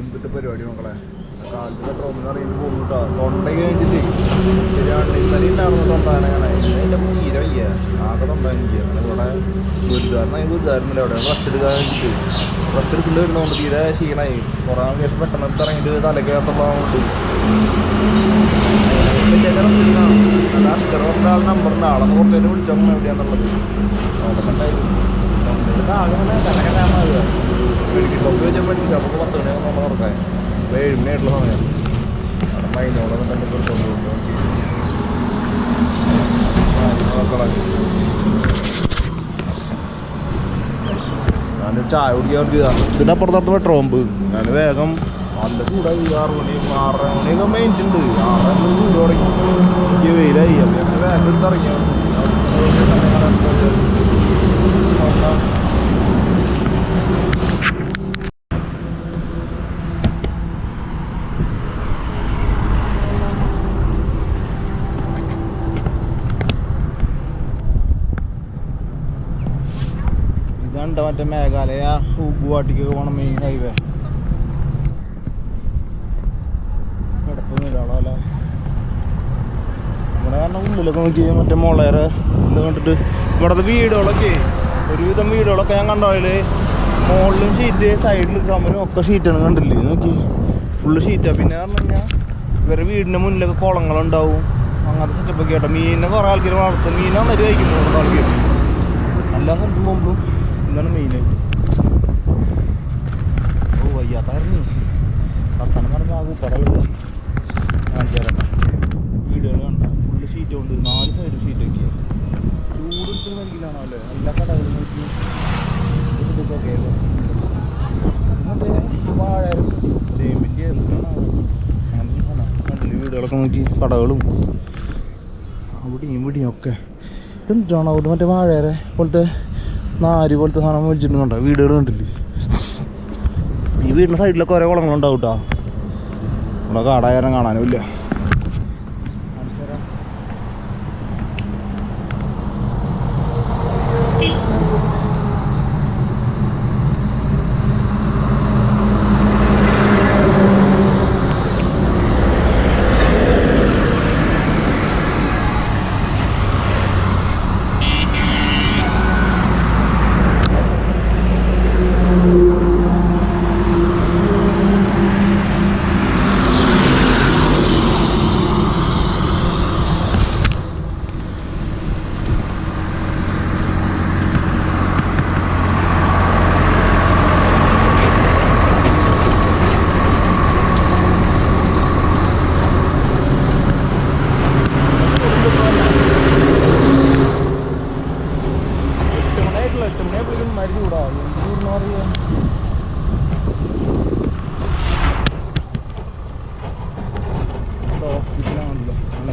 എന്തിട്ട് പരിപാടി മക്കളെ കാലത്ത് പെട്രോളിന് അറിയുമ്പോൾ പോകുന്നു കേട്ടോ. തൊണ്ട കഴിഞ്ഞിട്ട് ശരിയാണ്. ഇന്നലെ ഉണ്ടായിരുന്നു തൊണ്ടാനെ കാണാൻ. എൻ്റെ തീരെ വയ്യ, ആകെ തൊണ്ട എനിക്ക്. അങ്ങനെ ഇവിടെ വീട്ടുകാരനായിരുന്നില്ല. അവിടെ റെസ്റ്റ് എടുക്കാൻ വെച്ചിട്ട് റെസ്റ്റ് എടുക്കേണ്ടി വരുന്നതുകൊണ്ട് തീരെ ക്ഷീണമായി. കുറേ കേട്ട് പെട്ടെന്ന് എടുത്ത് ഇറങ്ങിയിട്ട് തലക്കകത്തുള്ളതുകൊണ്ട് റെസ്റ്റ് എടുക്കണം. അത് അഷ്കർ പറഞ്ഞ ആൾ നമ്പറിൻ്റെ ആളെന്ന് കുറച്ച് നേരം വിളിച്ചോ എവിടെയാണെന്നുള്ളത് നോക്കുന്നുണ്ടായിരുന്നു. ആകെ കനകനാകുക മെഡിക്കൽ ഷോപ്പ് വെച്ചപ്പോഴേക്കും നമുക്ക് 10 മണിയാകുമ്പോൾ നമ്മൾ തുറക്കാൻ 7 മണിയായിട്ടുള്ള സമയം. അവിടെ മൈനോടൊന്നും കണ്ടിട്ട് എടുത്തോണ്ട് ഞാനൊരു ചായ കുടിക്കാൻ ഇതിൻ്റെ അപ്പുറത്തടുത്ത് പെട്രോൾ പമ്പ്. ഞാൻ വേഗം നല്ല ചൂടായി. 6 മണിയൊക്കെ മെയിൻറ്റുണ്ട്. 6 ചൂട് തുടങ്ങി. എനിക്ക് വെയിലായി. അപ്പം ഞാൻ വേഗം എടുത്ത് ഇറങ്ങിയ ഇതാണ്ട് മറ്റേ മേഘാലയ ഗുവാഹട്ടിക്കൊക്കെ പോകണം മെയിൻ ഹൈവേ. കിടപ്പൊന്നുമില്ല അവിടെ. അല്ല ഇവിടെ കാരണം ഉള്ളിലൊക്കെ നോക്കി മറ്റേ മുളയറ് ഇത് കണ്ടിട്ട് ഇവിടുത്തെ വീടുകളൊക്കെ ഒരുവിധം വീടുകളൊക്കെ ഞാൻ കണ്ടതിൽ മുകളിലും ഷീറ്റ് സൈഡിലും ചുമരും ഒക്കെ ഷീറ്റാണ്. കണ്ടില്ലേ നോക്കി ഫുള്ള് ഷീറ്റാണ്. പിന്നെ പറഞ്ഞു കഴിഞ്ഞാൽ ഇവരുടെ വീടിൻ്റെ മുന്നിലൊക്കെ കുളങ്ങളുണ്ടാവും. അങ്ങനത്തെ സെറ്റപ്പൊക്കെ ആട്ടോ. മീനിനെ കുറേ ആൾക്കാർ വളർത്തും. മീനെ നന്നായിട്ട് കഴിക്കുന്നു കുറേ ആൾക്കാർ. എല്ലാ സ്ഥലത്തും പോകുമ്പോഴും ഇതാണ് മെയിനായിട്ട്. ഓ വയ്യാത്തായിരുന്നു വർത്താനം പറഞ്ഞാൽ ആകും പടകൾ കാണിച്ചു തരാം. വീടുകൾ കണ്ട ഫുള്ള് ഷീറ്റ് കൊണ്ട് 4 സൈഡ് ഷീറ്റൊക്കെ ചൂടെടുത്ത് നൽകിയിലാണോ അല്ലേ. എല്ലാ കടകളും നോക്കി ഇതൊക്കെ അല്ലേ. മറ്റേ വാഴ ചേമ്പിൻ്റെ അങ്ങനത്തെ സാധനം കണ്ടില്ലേ. വീടുകളൊക്കെ നോക്കി കടകളും അവിടെയും ഇവിടെയും ഒക്കെ. ഇതെന്താണോ ഇത് മറ്റേ വാഴേരെ പോലത്തെ നാര് പോലത്തെ സാധനം മേടിച്ചിട്ടുണ്ടോ. വീടുകൾ കണ്ടില്ലേ. ഈ വീടിൻ്റെ സൈഡിലൊക്കെ ഓരോ കുളങ്ങളുണ്ടാവും കേട്ടോ. ഇവിടെ കാടായാലും കാണാനും ഇല്ല.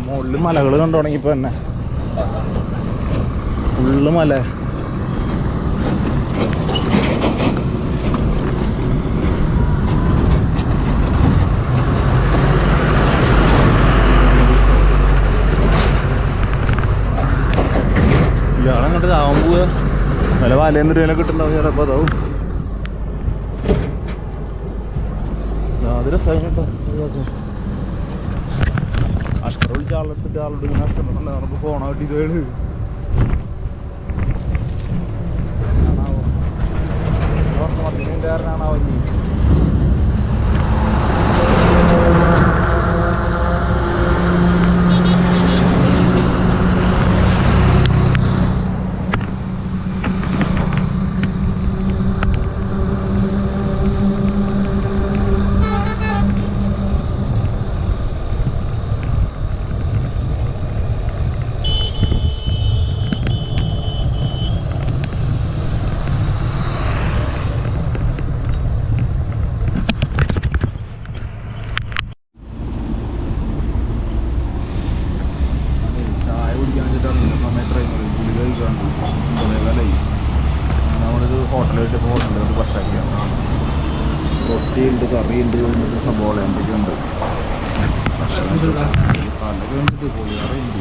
മുകളിൽ മലകൾ കണ്ടു തുടങ്ങിയപ്പോൾ തന്നെ ഫുള്ള് മല. ഇയാളങ്ങോട്ട് ചാവാൻ പോവുക. വില വലയെന്ന് രൂപ കിട്ടുന്നുണ്ടാവും ചിലപ്പോൾ. അതാവും യാതൊരു രസമായി കേട്ടോ. അഷ്കർ വിളിച്ച ആളെടുത്തിട്ട് ആളോട് ഇങ്ങനെ അഷ്ടമുണ്ട് നമുക്ക് ഫോണോ കിട്ടിയത് ആണാവോ 10 മിനിറ്റ് കാരനാണാവോ ഇനി. ഹോട്ടലായിട്ട് ഹോട്ടലുണ്ട് ബസ്സാക്കിയാണ്. റൊട്ടിയുണ്ട്, കറിയുണ്ട്, സബോള എന്തൊക്കെയുണ്ട്. പക്ഷേ പല കഴിഞ്ഞിട്ട് പോയി അറിയുണ്ട്.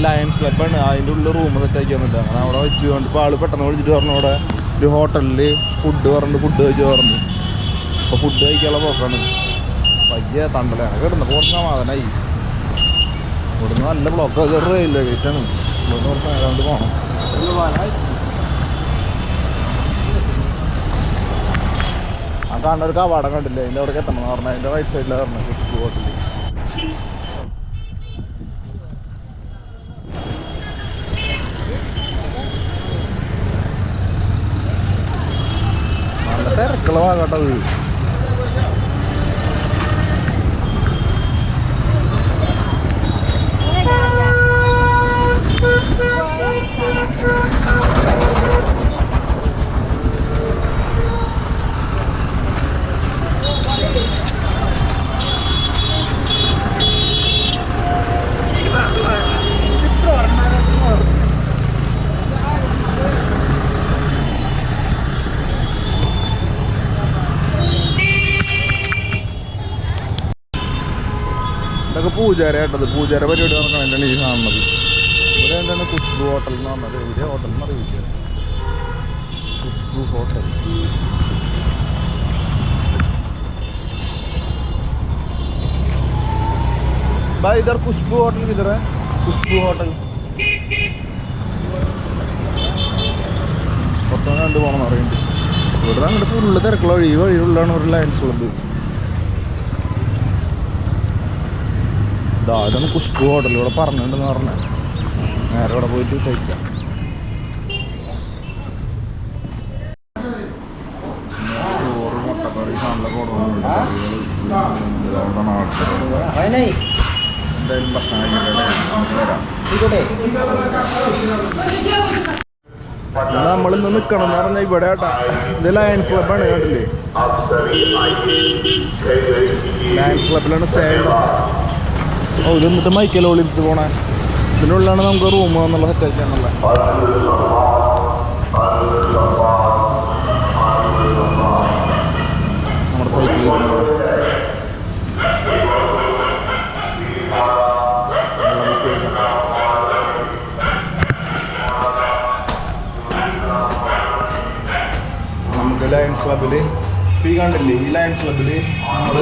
ലയൺസ് ക്ലബ്ബാണ്. അതിൻ്റെ ഉള്ളിൽ റൂം സെറ്റാക്കി വന്നിട്ട് അങ്ങനെ അവിടെ വെച്ച് കൊണ്ട് ഇപ്പോൾ ആൾ പെട്ടെന്ന് വിളിച്ചിട്ട് പറഞ്ഞു അവിടെ ഒരു ഹോട്ടലിൽ ഫുഡ് കഴിച്ച് പറഞ്ഞു. അപ്പോൾ ഫുഡ് കഴിക്കാനുള്ള പോക്കാണ്. വലിയ തണ്ടലാണ് കിടന്നപ്പോൾ കുറച്ച് സമാധാനമായി. ഇവിടുന്ന് നല്ല ബ്ലോക്ക് റെയിൽവേ ഗേറ്റാണ്. ഇവിടുന്ന് കുറച്ച് നേരം കൊണ്ട് പോകണം. ആ കാണുന്ന ഒരു കവാടം കണ്ടില്ലേ, അതിൻ്റെ അവിടേക്ക് എത്തണം എന്ന് പറഞ്ഞാൽ അതിൻ്റെ റൈറ്റ് സൈഡിലാണ് പറഞ്ഞത് കുഷ്ബു ഹോട്ടൽ. നല്ല തിരക്കുള്ള ഭാഗമാട്ടത്. ഇതൊക്കെ പൂജാര കേട്ടത്. പൂജാര പരിപാടി നടക്കണം. എന്താണ് ഈ കാണുന്നത്? ഇവിടെ എന്താണ് കുഷ്ബു ഹോട്ടൽ എന്ന് പറഞ്ഞത്. എവിടെ ഹോട്ടൽ എന്ന് അറിയില്ല. കുഷ്ബു ഹോട്ടൽ. भाई इधर खुशबू होटल किधर है? खुशबू होटल മൊത്തം കണ്ടു പോകണം എന്ന് പറയുന്നുണ്ട്. ഇവിടെ അങ്ങോട്ട് ഫുള്ള് തിരക്കുള്ള വഴിയുള്ളാണ് ഒരു ലയൺസ് ക്ലബ്ബ്. ഇതാണ് കുഷ്ബു ഹോട്ടൽ. ഇവിടെ പറഞ്ഞിട്ടുണ്ടെന്ന് പറഞ്ഞാൽ നേരെ ഇവിടെ പോയിട്ട് കഴിക്കാം. ചോറ് മുട്ടക്കറി സാധനം കൊടുക്കുന്നുണ്ട്. എന്തായാലും ഭക്ഷണം നമ്മളിന്ന് നിൽക്കണം എന്ന് പറഞ്ഞാൽ ഇവിടെ കേട്ടാ. ഇത് ലയൺസ് ക്ലബ്ബാണ് കേട്ടില്ലേ. Lions ക്ലബിലാണ് stay. ഓ ഇത് എന്നിട്ട് മൈക്കല്ലോ ഒളിപ്പിച്ച് പോണേ. ഇതിനുള്ളിലാണ് നമുക്ക് റൂം എന്നുള്ള സെറ്റാക്കി എന്നുള്ള. നമ്മുടെ സൈറ്റിൽ നമുക്ക് ലയൺസ് ക്ലബിൽ ഈ കണ്ടില്ലേ, ഈ ലയൺസ് ക്ലബിൽ നമ്മൾ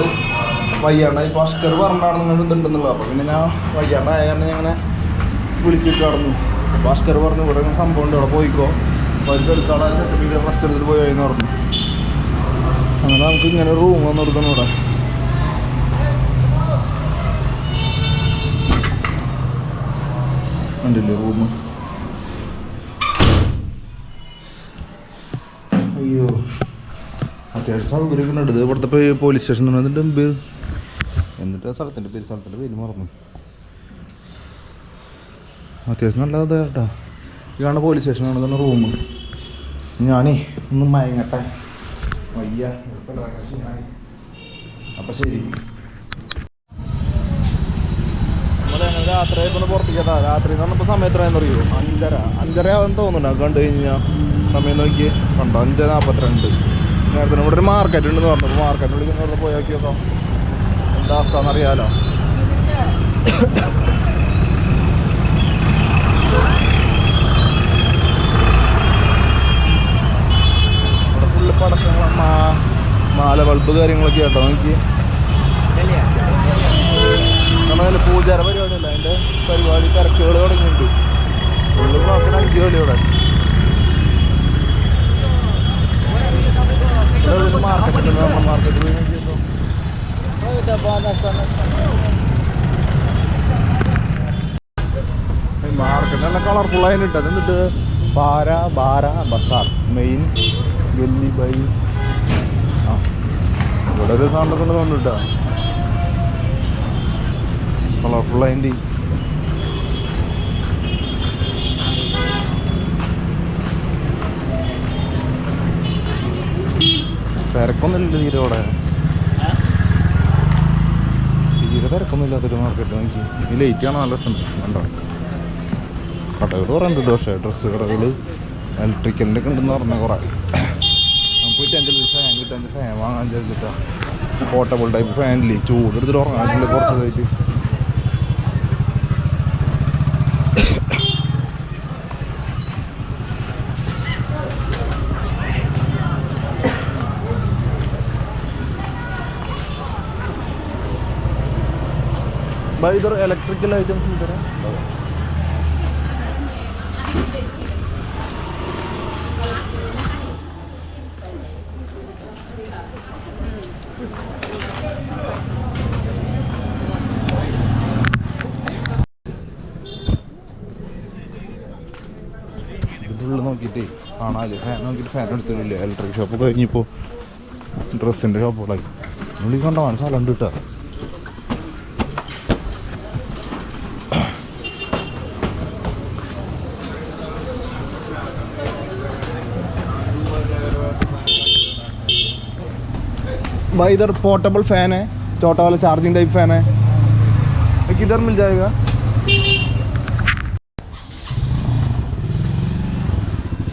വയ്യാണ്ടായി. ഇപ്പോൾ അഷ്കർ പറഞ്ഞാണ് നിങ്ങൾ ഇതുണ്ടെന്നുള്ളത്. അപ്പോൾ പിന്നെ ഞാൻ വയ്യാണ്ടായ കാരണം ഞാൻ അങ്ങനെ വിളിച്ചിട്ട് കടന്നു. അപ്പോൾ അഷ്കർ പറഞ്ഞു ഇവിടെ സംഭവം ഉണ്ട്, അവിടെ പോയിക്കോ. അപ്പോൾ അവർക്ക് എടുക്കാളെ സെറ്റപ്പ് ചെയ്ത് റെസ്റ്റ് എടുത്തിട്ട് പോയി എന്ന് പറഞ്ഞു. അങ്ങനെ നമുക്ക് ഇങ്ങനെ റൂം വന്ന് കൊടുക്കണം. ഇവിടെ കണ്ടില്ലേ റൂം. അയ്യോ അത്യാവശ്യം സൗകര്യമൊക്കെ ഉണ്ട്. ഇവിടുത്തെ പോലീസ് സ്റ്റേഷൻ എന്നിട്ട് സ്ഥലത്തിൻ്റെ പേര് മറന്നു. അത്യാവശ്യം നല്ലത് കേട്ടോ. ഇതാണ് പോലീസ് സ്റ്റേഷനാണ്. ഇതാണ് റൂം. ഞാനേ ഒന്ന് മയങ്ങട്ടെ, വയ്യ. അപ്പം ശരി. നമ്മളങ്ങനെ രാത്രി ആയപ്പോൾ പുറത്തേക്കാ. രാത്രി എന്ന് പറഞ്ഞപ്പോൾ സമയം എത്രയാണെന്ന് അറിയുമോ? 5:30 ആവാന്ന് തോന്നുന്നുണ്ട്. കണ്ടു കഴിഞ്ഞാൽ സമയം നോക്കി കണ്ടോ, 5:42. നേരത്തെ ഇവിടെ ഒരു മാർക്കറ്റ് ഉണ്ടെന്ന് പറഞ്ഞു. അപ്പോൾ മാർക്കറ്റിനുള്ളിൽ ഇവിടെ പോയി നോക്കി നോക്കാം എന്താ അവസ്ഥ എന്നറിയാലോ. ഇവിടെ ഫുള്ള് പടക്കങ്ങൾ, മാല ബൾബ് കാര്യങ്ങളൊക്കെ കേട്ടോ. നോക്കി നമ്മളതിൽ പൂജാര പരിപാടിയല്ല, അതിൻ്റെ പരിപാടി തിരക്കുകൾ തുടങ്ങിയിട്ടുണ്ട്. ഫുള്ള് നോക്കണം 5 കളി ഇവിടെ. മാർക്കറ്റിൽ മാർക്കറ്റിൽ പോയി നോക്കിയപ്പോൾ മാർക്കറ്റ് നല്ല കളർഫുള്ളായിട്ട് ഇട്ടത്. എന്നിട്ട് Bara Bazar main gully by. ആ ഇവിടെ ഒരു സാധനമൊക്കെ ഉണ്ട് തോന്നിട്ടാ. കളർഫുള്ളായിട്ട് തിരക്കൊന്നുമില്ല തീരെ. അവിടെ തീരെ തിരക്കൊന്നുമില്ലാത്തൊരു മാർക്കറ്റ്. നോക്കി ഈ ലൈറ്റാണ് നല്ല രസം. കണ്ടോ കടകൾ കുറേ ഉണ്ട്. പക്ഷേ ഡ്രസ്സ് കടകൾ, ഇലക്ട്രിക്കലിൻ്റെ ഒക്കെ ഉണ്ടെന്ന് പറഞ്ഞാൽ കുറേ. നമുക്ക് പോയിട്ട് 5 ഫാൻ കിട്ടാൻ ഫാൻ വാങ്ങാൻ ചേർത്തിട്ടാ. Portable type ഫാനില്ലേ, ചൂടെടുത്തിട്ട് ഉറങ്ങാനില്ല കുറച്ചതായിട്ട്. भाई इधर इलेक्ट्रिकल आइटम्स इधर है ഇതിൻ്റെ നോക്കിയിട്ട് കാണാമല്ലേ ഫാൻ നോക്കിയിട്ട് ഫാൻ എടുത്തിട്ടില്ല ഇലക്ട്രിക് ഷോപ്പ് കഴിഞ്ഞിപ്പോൾ ഡ്രസ്സിൻ്റെ ഷോപ്പുകളായി ഉള്ളിൽ കണ്ടാണ് സ്ഥലം ഉണ്ട് കിട്ടുക भाई इधर पोर्टेबल फैन है छोटा वाला चार्जिंग टाइप फैन है किधर मिल जाएगा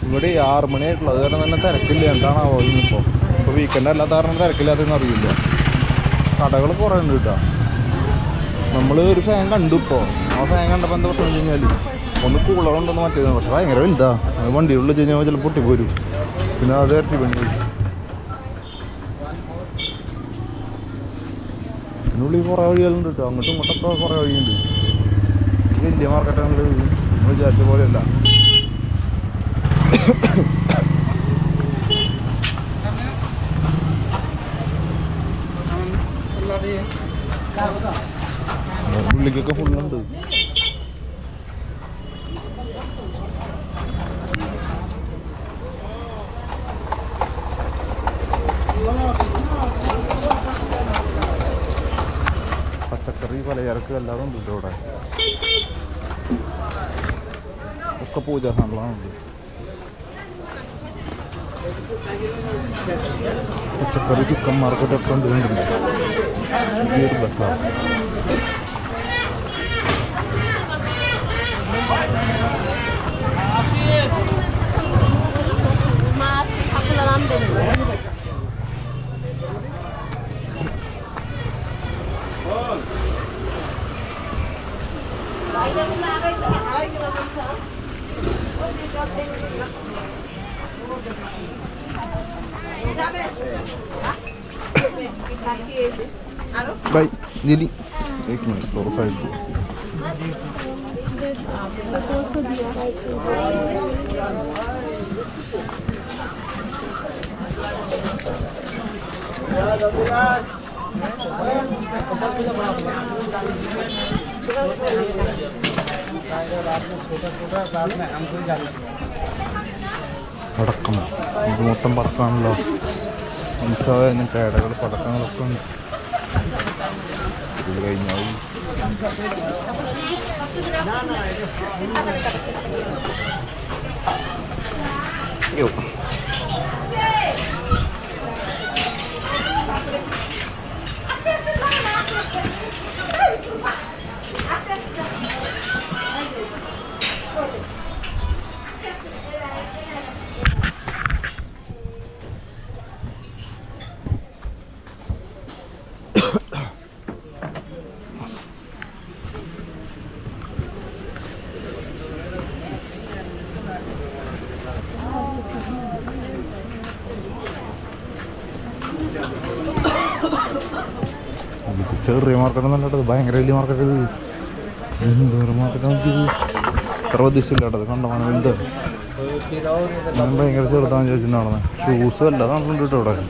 ഇവിടെ 6 മണിയായിട്ടുള്ള അത് കാരണം തന്നെ തിരക്കില്ല എന്താണാവോ ഇപ്പോൾ വീക്കെൻഡ് അല്ലാത്ത കാരണം തിരക്കില്ലാത്തതെന്ന് അറിയില്ല കടകൾ കുറേ ഉണ്ട് കേട്ടോ നമ്മൾ ഒരു ഫാൻ കണ്ടു ഇപ്പോൾ ആ ഫാൻ കണ്ടപ്പോൾ എന്താ പ്രശ്നം വെച്ച് കഴിഞ്ഞാൽ ഒന്ന് കൂളറുണ്ടെന്ന് മറ്റേത് പക്ഷെ ഭയങ്കര വലുതാ വണ്ടിയുള്ളിൽ വെച്ച് കഴിഞ്ഞാൽ ചിലപ്പോൾ പൊട്ടിപ്പോരും പിന്നെ അത് ഇരട്ടി പണി ഇതിനുള്ളിൽ കുറേ വഴികളുണ്ട് കേട്ടോ അങ്ങോട്ടും ഇങ്ങോട്ടൊക്കെ കുറേ വഴിയുണ്ട് വലിയ മാർക്കറ്റാണ് നമ്മൾ വിചാരിച്ച പോലെയല്ല ഉള്ളിക്കൊക്കെ ഫുള്ളുണ്ട് പച്ചക്കറി പലചരക്ക് എല്ലാതും ഉണ്ട് ഇവിടെ ഒക്കെ പൂജാ സാധനങ്ങളുണ്ട് പച്ചക്കറി ചിക്കൻ മാർക്കറ്റൊക്കെ ഉണ്ട് ഈ ഒരു ബസ്സാണ് भाई दीदी एक मिनट दो साइड दो പടക്കം ഇത് മൊത്തം പടക്കമാണല്ലോ ഉത്സവം പേടകൾ പടക്കങ്ങളൊക്കെ ഉണ്ട് ഇത് കഴിഞ്ഞാൽ ചെറിയ മാർക്കറ്റ് നല്ലത് ഭയങ്കര വലിയ മാർക്കറ്റ് ഇത് എന്തോരം മാർക്കറ്റ് നോക്കിയത് ഇത്ര പ്രതീക്ഷയില്ല കേട്ടത് കണ്ടമാണ് വലുത് ഞാൻ ഭയങ്കര ചെറുതാന്ന് ചോദിച്ചിട്ടുണ്ടാണ് ഷൂസ് എല്ലാം കണ്ടിട്ടുണ്ട് കേട്ടോ ഇവിടെ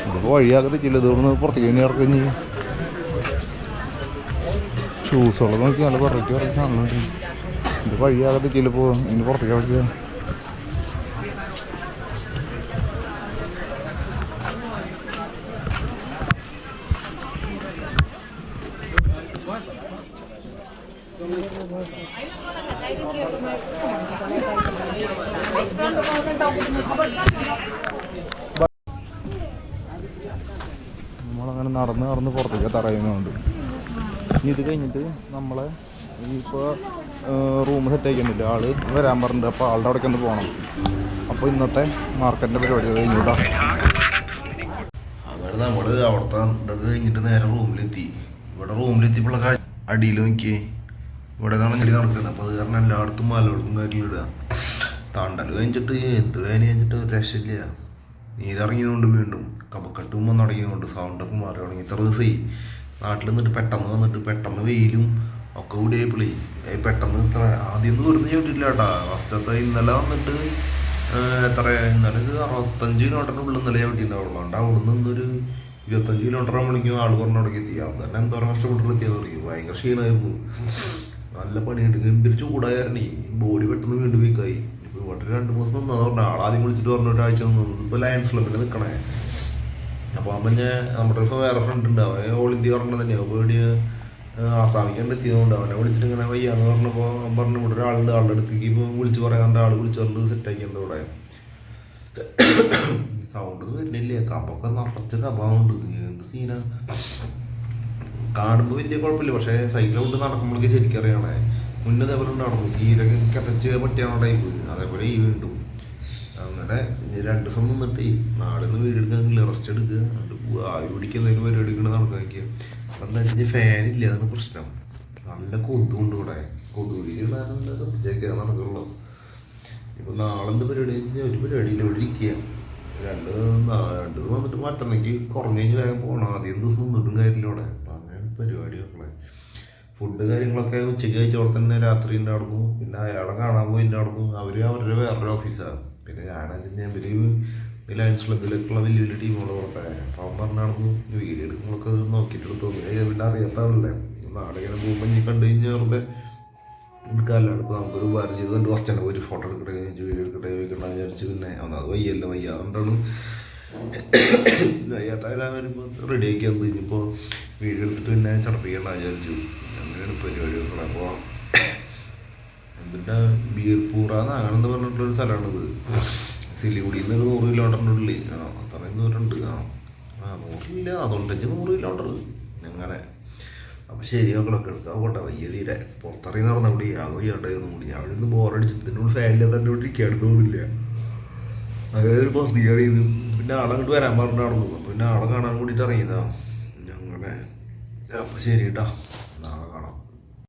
ഇതിപ്പോൾ വഴിയാകെ തെറ്റില്ല ഇതോടുന്ന് പുറത്തേക്ക് ഇനി ഇറക്കി ഷൂസുള്ളത് നോക്കി നല്ല വെറൈറ്റി സാധനങ്ങളുണ്ട് ഇത് വഴിയാകെ തെറ്റില്ല ഇപ്പോൾ ഇനി പുറത്തേക്ക് ഇറക്കുക നമ്മളങ്ങനെ നടന്ന് പുറത്തേക്ക് തറയുന്നുണ്ട് ഇനി ഇത് കഴിഞ്ഞിട്ട് നമ്മളെ ഇപ്പോൾ റൂം സെറ്റ് ആക്കുന്നില്ല ആള് വരാൻ പറഞ്ഞിട്ട് അപ്പോൾ ആളുടെ അവിടേക്ക് ഒന്ന് പോകണം അപ്പോൾ ഇന്നത്തെ മാർക്കറ്റിൻ്റെ പരിപാടി കഴിഞ്ഞൂട്ടാ അങ്ങനെ നമ്മൾ അവിടുത്തെ ഇതൊക്കെ കഴിഞ്ഞിട്ട് നേരെ റൂമിലെത്തി ഇവിടെ റൂമിലെത്തിയപ്പോൾ അടിയിൽ നോക്കിയേ ഇവിടെ ചെടി നടക്കുന്നത് അപ്പോൾ അത് കാരണം എല്ലായിടത്തും മലകൾക്കും കാര്യങ്ങളിടുക താണ്ടൽ കഴിഞ്ഞിട്ട് എന്ത് വേന കഴിഞ്ഞിട്ട് ഒരു രക്ഷയില്ല നീതിറങ്ങിയതുകൊണ്ട് വീണ്ടും കപക്കെട്ടും വന്ന് തുടങ്ങിയതുകൊണ്ട് സൗണ്ടൊക്കെ മാറി തുടങ്ങി ഇത്ര ദിവസമായി നാട്ടിൽ നിന്നിട്ട് പെട്ടെന്ന് വന്നിട്ട് പെട്ടെന്ന് വെയിലും ഒക്കെ കൂടി ആയപ്പോഴേ പെട്ടെന്ന് ഇത്ര ആദ്യം വെറുതെ ചവിട്ടിയില്ല കേട്ടാ. ഫസ്റ്റത്തെ ഇന്നലെ വന്നിട്ട് എത്ര ഇന്നലെ ഒരു 65 കിലോമീറ്ററിൻ്റെ ഉള്ളിൽ ഇന്നലെ ചവിട്ടിയിട്ടുണ്ടാവുള്ളൂ. അതുകൊണ്ട് അവിടെ നിന്നൊരു 25 കിലോമീറ്റർ ആകുമ്പോഴേക്കും ആൾ പറഞ്ഞ അവിടേക്ക് എത്തി. അത് തന്നെ എന്തോരം കഷ്ടപ്പെട്ടിട്ട് എത്തിയാൽ പറയും. ഭയങ്കര ക്ഷീണമായിരുന്നു, നല്ല പണിയുണ്ട്. ഗംഭീര ചൂടായിരുന്നേ, ബോഡി പെട്ടെന്ന് വീണ്ടും വീക്കായി. ഇപ്പോൾ ഇവിടെ 2 ദിവസം നിന്നാ പറഞ്ഞാൽ ആളാദ്യം വിളിച്ചിട്ട് പറഞ്ഞ ഒരാഴ്ച നിന്നു. ഇപ്പോൾ ലയൺസ് ക്ലബിൽ നിൽക്കണേ. അപ്പോൾ അവൻ നമ്മുടെ ഇപ്പോൾ വേറെ ഫ്രണ്ട് ഉണ്ട്, അവൻ ഓൾ ഇന്ത്യ പറഞ്ഞത് തന്നെയാണ്. പേടി ആസാമിക്കണ്ട് എത്തിയതുകൊണ്ട് അവനെ വിളിച്ചിട്ട് ഇങ്ങനെ വയ്യാന്ന് പറഞ്ഞപ്പോൾ അവൻ പറഞ്ഞു ഇവിടെ ഒരാളുണ്ട്, ആളുടെ അടുത്തേക്ക് ഇപ്പോൾ വിളിച്ച് പറയാണ്ട് ആൾ വിളിച്ച് പറഞ്ഞിട്ട് സെറ്റാക്കി. എന്താ ഇവിടെ സൗണ്ട് ഒന്നും വരുന്നില്ലേ, കപ്പൊക്കെ നിറച്ച് കപ്പാവുണ്ട്. എന്ത് സീന കാണുമ്പോൾ വലിയ കുഴപ്പമില്ല, പക്ഷേ സൈക്കിളോട്ട് നടക്കുമ്പോഴേക്ക് ശരിക്കറിയണേ. മുന്നേ അതേപോലെ നടന്നു തീരൊക്കെ കതച്ച് പറ്റിയാണ് ടൈപ്പ്. അതേപോലെ ഈ വീണ്ടും അങ്ങനെ 2 ദിവസം നിന്നിട്ടേ നാളെ നിന്ന് വീടെടുക്കാൻ റെസ്റ്റ് എടുക്കുക, എന്നിട്ട് ആവി പിടിക്കുക, എന്തെങ്കിലും പരിപാടി എടുക്കണ നടക്കുക. എന്നിട്ട് ഫാനില്ല, അതാണ് പ്രശ്നം. നല്ല കൊതുകൊണ്ട് ഇവിടെ കൊതുകിലാണ് കത്തിച്ചേക്കാൻ നടക്കുള്ളൂ. ഇപ്പം നാളെ എന്ത് പരിപാടി കഴിഞ്ഞാൽ ഒരു പരിപാടിയിൽ ഇവിടെ ഇരിക്കുക. 2 ദിവസം വന്നിട്ട് മറ്റന്നെങ്കിൽ കുറഞ്ഞ് കഴിഞ്ഞ് വേഗം പോകണം. ആദ്യം ദിവസം നിന്നിട്ടും കാര്യമില്ല ഇവിടെ. അപ്പം അങ്ങനെ പരിപാടികളെ ഫുഡ് കാര്യങ്ങളൊക്കെ ഉച്ചയ്ക്ക് കഴിച്ചോടെ തന്നെ രാത്രി ഉണ്ടായിരുന്നു. പിന്നെ അയാളെ കാണാൻ പോയി ഉണ്ടായിരുന്നു. അവരുടെ വേറൊരു ഓഫീസാണ്. പിന്നെ ഞാനതിന് ഇവർ ലയൺസ് ക്ലബിലേക്കുള്ള വലിയ വലിയ ടീമുകളെ പുറത്തെ. അപ്പോൾ അവൻ പറഞ്ഞായിരുന്നു വീഡിയോ എടുക്കുമ്പോഴൊക്കെ നോക്കിയിട്ട് എടുത്തു. പിന്നെ അറിയാത്തവരല്ലേ, നാളെ ഇങ്ങനെ പോകുമ്പോൾ നീ കണ്ടു കഴിഞ്ഞാൽ വെറുതെ എടുക്കാമല്ലോ. ഇപ്പോൾ നമുക്കൊരു ഉപകാരം ചെയ്ത് കണ്ട് ഫസ്റ്റ് തന്നെ ഒരു ഫോട്ടോ എടുക്കട്ടെ, വീഡിയോ എടുക്കട്ടെ ചോദിക്കണ്ടെന്ന് വിചാരിച്ച്. പിന്നെ അത് വയ്യാതുകൊണ്ടാണ് വയ്യാത്തവരാൻ വരുമ്പോൾ റെഡിയാക്കി വന്നു. ഇനിയിപ്പോൾ വീഡിയോ എടുത്തിട്ട് പിന്നെ ചടപ്പിക്കണ്ടെന്ന് വിചാരിച്ചു. അങ്ങനെയാണ് പരിപാടികളൊക്കെ. അപ്പോൾ എന്നിട്ട് ബീർപൂറ എന്നാണെന്ന് പറഞ്ഞിട്ടുള്ളൊരു സ്ഥലമാണിത്. സിലിഗുഡിയിൽ നിന്ന് 100 കിലോമീറ്ററിൻ്റെ ഉള്ളിൽ. അത്രയും ദൂരമുണ്ട്. 100 അതുണ്ടെങ്കിൽ 100 കിലോമീറ്റർ അങ്ങനെ. അപ്പോൾ ശരി മക്കളൊക്കെ എടുക്കാൻ പോട്ടെ, വയ്യ തീരെ. പുറത്തിറങ്ങി നടന്ന കൂടി അത് വയ്യാണ്ടായിരുന്നു കൂടി. അവിടെ നിന്ന് ബോറടിച്ചിട്ട് ഇതിനോട് ഫാനില്ല തന്നെ ഇവിടെ ഇരിക്കാൻ തോന്നില്ല. അങ്ങനെ ഒരു ബസ് കയറിയത്. പിന്നെ ആളെ അങ്ങോട്ട് വരാൻ പറഞ്ഞിട്ട് നടന്നു. പിന്നെ ആളെ കാണാൻ കൂടിയിട്ട് ഇറങ്ങിയതാ അങ്ങനെ. അപ്പോൾ ശരി കേട്ടോ.